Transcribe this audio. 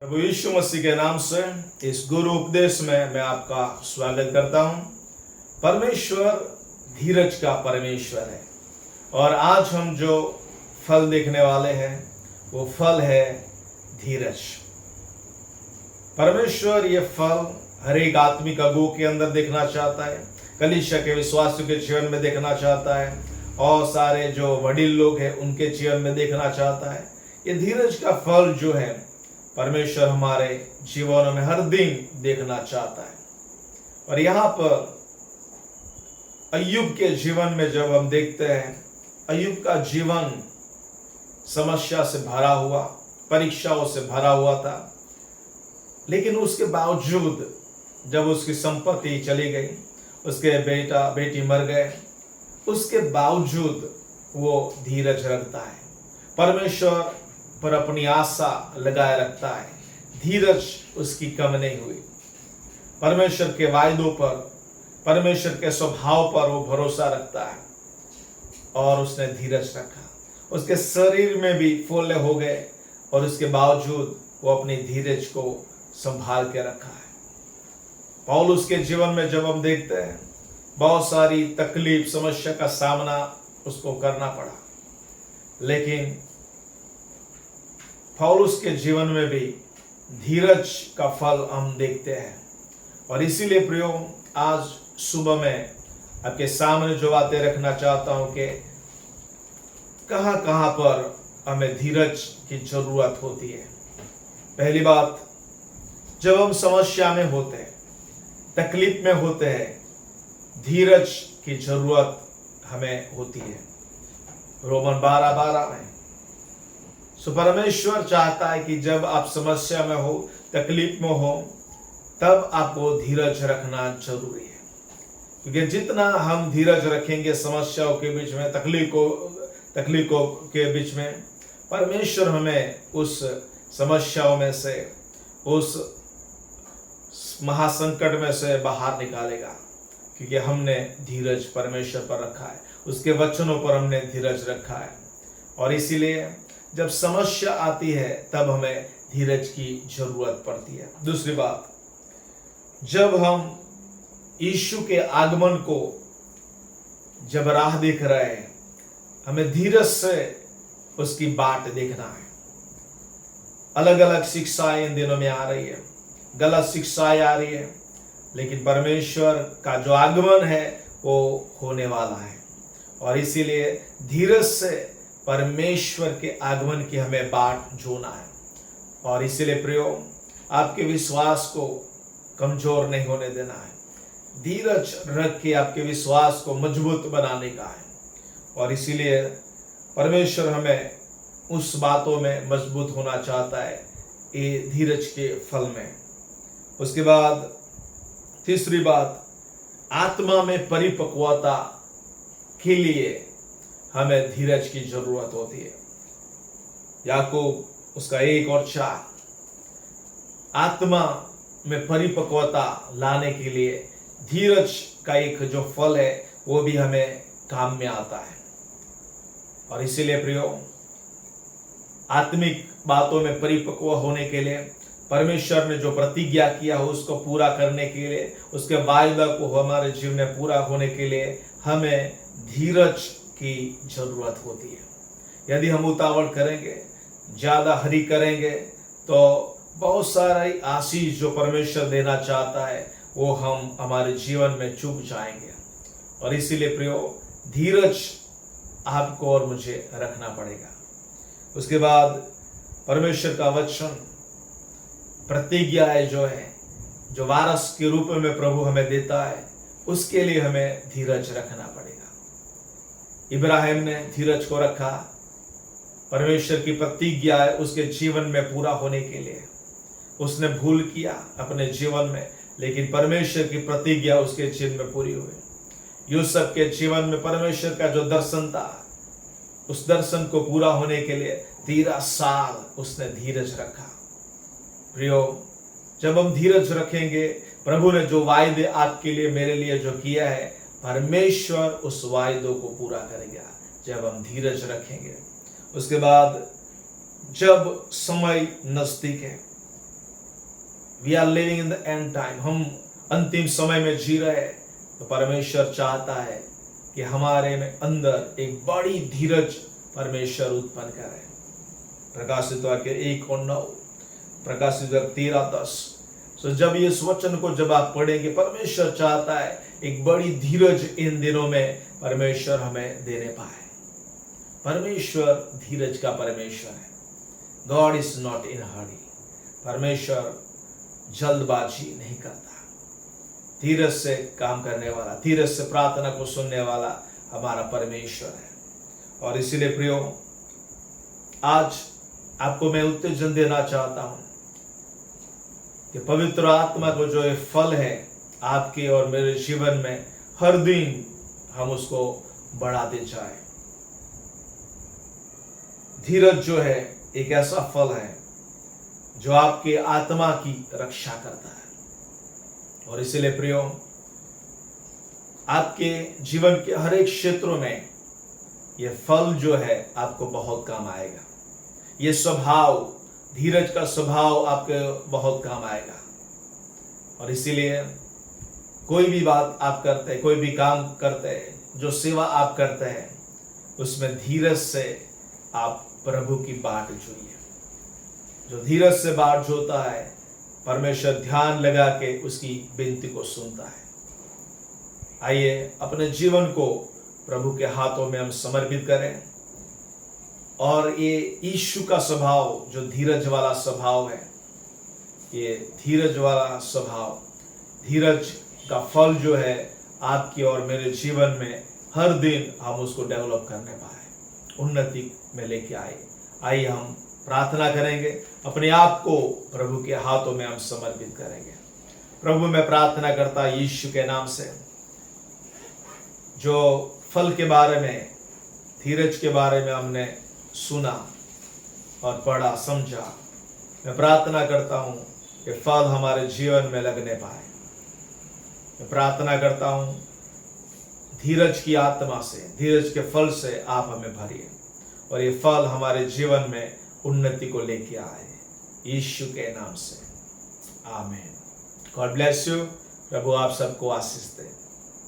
प्रभु यीशु मसीह के नाम से इस गुरु उपदेश में मैं आपका स्वागत करता हूं। परमेश्वर धीरज का परमेश्वर है और आज हम जो फल देखने वाले हैं वो फल है धीरज। परमेश्वर ये फल हर एक आत्मिक अगुओं के अंदर देखना चाहता है, कलीसिया के विश्वासियों के जीवन में देखना चाहता है और सारे जो वडील लोग हैं उनके जीवन में देखना चाहता है। ये धीरज का फल जो है परमेश्वर हमारे जीवनों में हर दिन देखना चाहता है। और यहाँ पर अय्यूब के जीवन में जब हम देखते हैं, अय्यूब का जीवन समस्या से भरा हुआ, परीक्षाओं से भरा हुआ था, लेकिन उसके बावजूद जब उसकी संपत्ति चली गई, उसके बेटा बेटी मर गए, उसके बावजूद वो धीरज रखता है, परमेश्वर पर अपनी आशा लगाए रखता है। धीरज उसकी कम नहीं हुई। परमेश्वर के वायदों पर, परमेश्वर के स्वभाव पर वो भरोसा रखता है और उसने धीरज रखा। उसके शरीर में भी फोले हो गए और उसके बावजूद वो अपनी धीरज को संभाल के रखा है। पौलुस के जीवन में जब हम देखते हैं, बहुत सारी तकलीफ, समस्या का सामना उसको करना पड़ा, लेकिन पौलुस के जीवन में भी धीरज का फल हम देखते हैं। और इसीलिए प्रियो, आज सुबह में आपके सामने जो बातें रखना चाहता हूं कि कहां कहां पर हमें धीरज की जरूरत होती है। पहली बात, जब हम समस्या में होते हैं, तकलीफ में होते हैं, धीरज की जरूरत हमें होती है। रोमन 12:12 में परमेश्वर चाहता है कि जब आप समस्या में हो, तकलीफ में हो, तब आपको धीरज रखना जरूरी है। क्योंकि जितना हम धीरज रखेंगे समस्याओं के बीच में, तकलीफों के बीच में, परमेश्वर हमें उस समस्याओं में से, उस महासंकट में से बाहर निकालेगा। क्योंकि हमने धीरज परमेश्वर पर रखा है, उसके वचनों पर हमने धीरज रखा है। और इसीलिए जब समस्या आती है तब हमें धीरज की जरूरत पड़ती है। दूसरी बात, जब हम यीशु के आगमन को जब राह देख रहे हैं, हमें धीरज से उसकी बाट देखना है। अलग अलग शिक्षाएं इन दिनों में आ रही है, गलत शिक्षाएं आ रही है, लेकिन परमेश्वर का जो आगमन है वो होने वाला है। और इसीलिए धीरज से परमेश्वर के आगमन की हमें बाट जोना है। और इसीलिए प्रियो, आपके विश्वास को कमजोर नहीं होने देना है। धीरज रख के आपके विश्वास को मजबूत बनाने का है। और इसीलिए परमेश्वर हमें उस बातों में मजबूत होना चाहता है, ये धीरज के फल में। उसके बाद तीसरी बात, आत्मा में परिपक्वता के लिए हमें धीरज की जरूरत होती है। याकूब उसका 1:4, आत्मा में परिपक्वता लाने के लिए धीरज का एक जो फल है वो भी हमें काम में आता है। और इसीलिए प्रियो, आत्मिक बातों में परिपक्व होने के लिए, परमेश्वर ने जो प्रतिज्ञा किया हो उसको पूरा करने के लिए, उसके वायदा को हमारे जीवन में पूरा होने के लिए हमें धीरज की जरूरत होती है। यदि हम उतावल करेंगे, ज्यादा हरी करेंगे, तो बहुत सारी आशीष जो परमेश्वर देना चाहता है वो हम हमारे जीवन में चूक जाएंगे। और इसीलिए प्रियो, धीरज आपको और मुझे रखना पड़ेगा। उसके बाद परमेश्वर का वचन, प्रतिज्ञाएं जो है, जो वारस के रूप में प्रभु हमें देता है, उसके लिए हमें धीरज रखना पड़ेगा। इब्राहिम ने धीरज को रखा, परमेश्वर की प्रतिज्ञा उसके जीवन में पूरा होने के लिए। उसने भूल किया अपने जीवन में, लेकिन परमेश्वर की प्रतिज्ञा उसके जीवन में पूरी हुई। यूसुफ के जीवन में परमेश्वर का जो दर्शन था, उस दर्शन को पूरा होने के लिए 13 साल उसने धीरज रखा। प्रियो, जब हम धीरज रखेंगे, प्रभु ने जो वायदे आपके लिए, मेरे लिए जो किया है, परमेश्वर उस वायदों को पूरा करेगा जब हम धीरज रखेंगे। उसके बाद जब समय नजदीक है, we are living in the end time, हम अंतिम समय में जी रहे हैं, तो परमेश्वर चाहता है कि हमारे में अंदर एक बड़ी धीरज परमेश्वर उत्पन्न करे। प्रकाशित वाक्य 1:9, प्रकाशित वाक्य 13:10। तो जब इस वचन को जब आप पढ़ेंगे, परमेश्वर चाहता है एक बड़ी धीरज इन दिनों में परमेश्वर हमें देने पाए। परमेश्वर धीरज का परमेश्वर है। गॉड इज नॉट इन हरी। परमेश्वर जल्दबाजी नहीं करता। धीरज से काम करने वाला, धीरज से प्रार्थना को सुनने वाला हमारा परमेश्वर है। और इसीलिए प्रियो, आज आपको मैं उत्तेजन देना चाहता हूं कि पवित्र आत्मा को जो ये फल है आपके और मेरे जीवन में, हर दिन हम उसको बढ़ाते जाए। धीरज जो है एक ऐसा फल है जो आपके आत्मा की रक्षा करता है। और इसीलिए प्रियो, आपके जीवन के हर एक क्षेत्रों में यह फल जो है आपको बहुत काम आएगा। यह स्वभाव, धीरज का स्वभाव आपके बहुत काम आएगा। और इसीलिए कोई भी बात आप करते हैं, कोई भी काम करते हैं, जो सेवा आप करते हैं, उसमें धीरज से आप प्रभु की बाट जोइए। जो धीरज से बाट जोता है, परमेश्वर ध्यान लगा के उसकी विनती को सुनता है। आइए अपने जीवन को प्रभु के हाथों में हम समर्पित करें और ये यीशु का स्वभाव, जो धीरज वाला स्वभाव है, ये धीरज वाला स्वभाव, धीरज का फल जो है आपकी और मेरे जीवन में हर दिन हम उसको डेवलप करने पाए, उन्नति में लेके आए। आइए हम प्रार्थना करेंगे, अपने आप को प्रभु के हाथों में हम समर्पित करेंगे। प्रभु, मैं प्रार्थना करता यीशु के नाम से, जो फल के बारे में, धीरज के बारे में हमने सुना और पढ़ा, समझा, मैं प्रार्थना करता हूं कि फल हमारे जीवन में लगने पाए। मैं प्रार्थना करता हूं धीरज की आत्मा से, धीरज के फल से आप हमें भरिए और ये फल हमारे जीवन में उन्नति को लेके आए, यीशु के नाम से, आमीन। God bless you. प्रभु आप सबको आशीष दे।